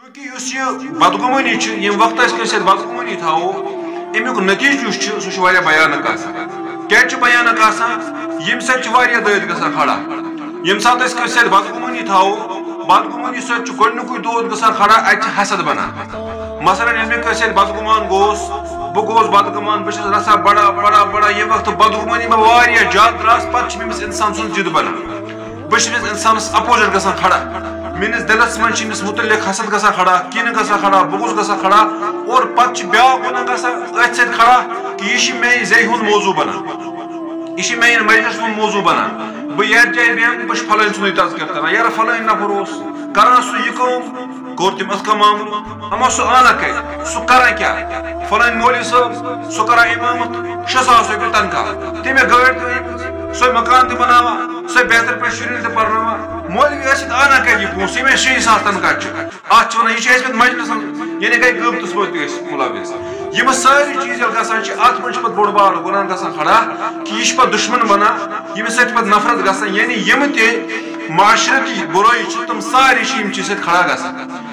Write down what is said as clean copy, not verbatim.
چونکہ یہ بدگمانی یم وقت اس بدگمانی تھو امیک نتیجہ سہ بھیانک کیا بھیانک یم سات دید گھان کھڑا یم سات بدگمانی تھو بدگمانی سات گۄڈنیُکُے دود گژھان کھڑا اتہ حسد بنان مثلاً ییٚلہِ بہٕ بدگمان گوس بہٕ گوس بدگمان بہٕ چھُس رژھان بڑا بڑا بڑا ییٚمہِ وقتہٕ بدگمانی مےٚ واریاہ زیادٕ درٛاس پتہٕ چھِ أمِس اِنسان سُنٛد ضِد بنان بہٕ چھُس أمِس اِنسانس اپوزِٹ گژھان کھڑا میٲنِس دِلس منٛز چھِ أمِس مُتعلق حسد گژھان کھڑا کِنہٕ گژھان کھڑا بغض گژھان کھڑا اور پتہٕ چھِ بیٛاکھ ونان گژھان أتھۍ سۭتۍ کھڑا کہِ یہِ چھِ میانہِ زٮ۪ہہِ ہُنٛد موضوٗع بنان یہ میان مجلس ہُنٛد موضوٗع بنان بہٕ یتھ جایہِ بیٚہمہٕ بہٕ چھُس فلٲنۍ سُنٛدُے تذکر کران یارٕ فلٲنۍ نفر اوس کران سُہ یہِ کٲم کوٚر تٔمۍ اتھ کانٛہہ معاملہٕ اما سُہ انا کتہِ سُہ کران کیٛاہ فلٲنۍ مولوی صٲب سُہ کران امامت 6,000 رۄپیہِ تنخواہ تٔمۍ مےٚ گٲڑۍ تہِ أنۍ سۄ مکان تہِ بناوان سۄ بہتر پٲٹھۍ شُرٮ۪ن تہِ پرناوان مولوی ٲسِتھ انا کتہِ یہِ پونٛسہٕ یہِ مےٚ 6,000 تنخواہ چھُ اتھ چھِ ونان یہِ چھُ ٲسمٕتۍ مجلسن یعنی گٔے غٲبتس منٛز تہِ أسۍ مُلوث یم ساری چیز ییٚلہِ گژھان چھِ اتھ منٛز چھُ پتہٕ بوٚڑ بار گۄناہ گژھان کھڑا کہِ یہِ چھُ پتہٕ دُشمن بنان ییٚمِس سۭتۍ پتہٕ نفرت گژھان یعنی یم تہِ معاشرتی برٲیی چھِ تِم ساری چھِ یم چیٖز سۭتۍ کھڑا گژھان